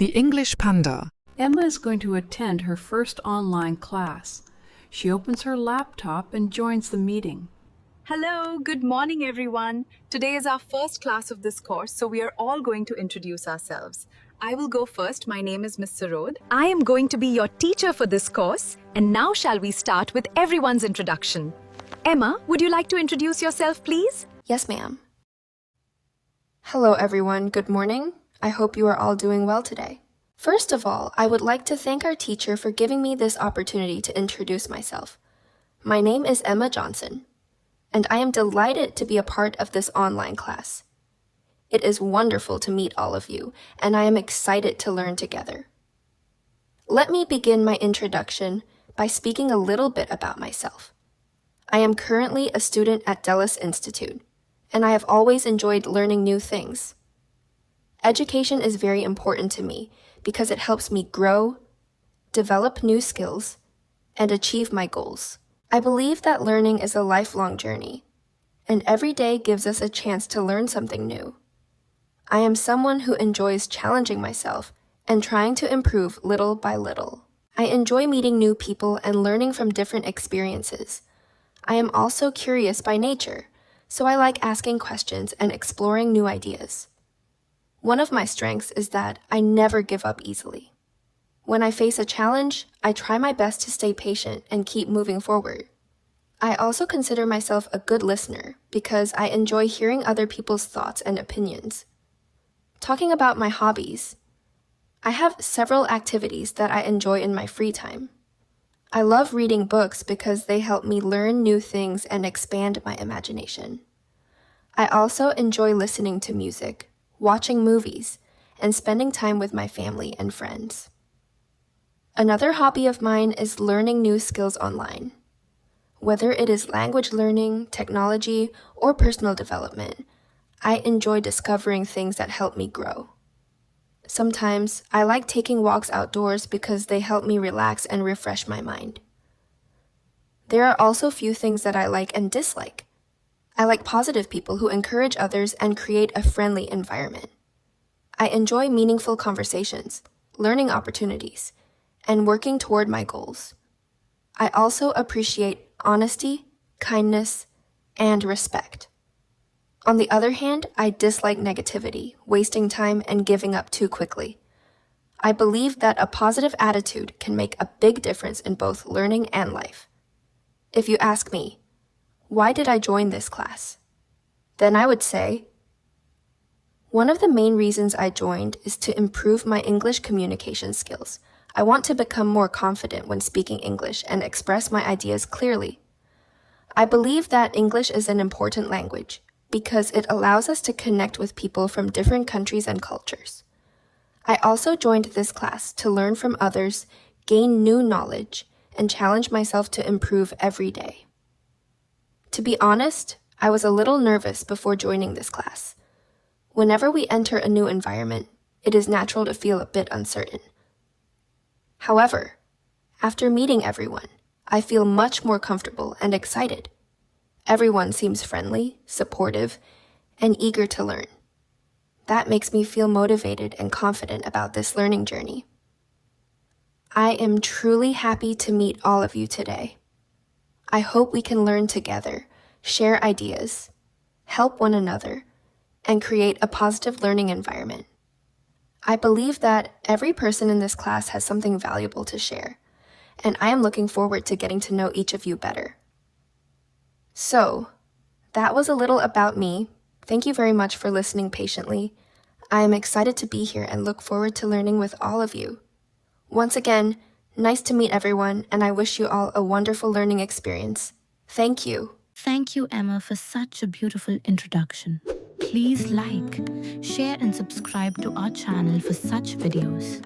The English Panda. Emma is going to attend her first online class. She opens her laptop and joins the meeting. Hello, good morning everyone. Today is our first class of this course, so we are all going to introduce ourselves. I will go first. My name is Miss Sarod. I am going to be your teacher for this course. And now shall we start with everyone's introduction. Emma, would you like to introduce yourself, please? Yes, ma'am. Hello, everyone. Good morning. I hope you are all doing well today. First of all, I would like to thank our teacher for giving me this opportunity to introduce myself. My name is Emma Johnson, and I am delighted to be a part of this online class. It is wonderful to meet all of you, and I am excited to learn together. Let me begin my introduction by speaking a little bit about myself. I am currently a student at Dulles Institute, and I have always enjoyed learning new things. Education is very important to me because it helps me grow, develop new skills, and achieve my goals. I believe that learning is a lifelong journey, and every day gives us a chance to learn something new. I am someone who enjoys challenging myself and trying to improve little by little. I enjoy meeting new people and learning from different experiences. I am also curious by nature, so I like asking questions and exploring new ideas. One of my strengths is that I never give up easily. When I face a challenge, I try my best to stay patient and keep moving forward. I also consider myself a good listener because I enjoy hearing other people's thoughts and opinions. Talking about my hobbies, I have several activities that I enjoy in my free time. I love reading books because they help me learn new things and expand my imagination. I also enjoy listening to music, watching movies, and spending time with my family and friends. Another hobby of mine is learning new skills online. Whether it is language learning, technology, or personal development, I enjoy discovering things that help me grow. Sometimes, I like taking walks outdoors because they help me relax and refresh my mind. There are also few things that I like and dislike. I like positive people who encourage others and create a friendly environment. I enjoy meaningful conversations, learning opportunities, and working toward my goals. I also appreciate honesty, kindness, and respect. On the other hand, I dislike negativity, wasting time, and giving up too quickly. I believe that a positive attitude can make a big difference in both learning and life. If you ask me, why did I join this class? Then I would say, one of the main reasons I joined is to improve my English communication skills. I want to become more confident when speaking English and express my ideas clearly. I believe that English is an important language because it allows us to connect with people from different countries and cultures. I also joined this class to learn from others, gain new knowledge, and challenge myself to improve every day. To be honest, I was a little nervous before joining this class. Whenever we enter a new environment, it is natural to feel a bit uncertain. However, after meeting everyone, I feel much more comfortable and excited. Everyone seems friendly, supportive, and eager to learn. That makes me feel motivated and confident about this learning journey. I am truly happy to meet all of you today. I hope we can learn together, share ideas, help one another, and create a positive learning environment. I believe that every person in this class has something valuable to share, and I am looking forward to getting to know each of you better. So, that was a little about me. Thank you very much for listening patiently. I am excited to be here and look forward to learning with all of you. Once again, nice to meet everyone, and I wish you all a wonderful learning experience. Thank you. Thank you, Emma, for such a beautiful introduction. Please like, share, and subscribe to our channel for such videos.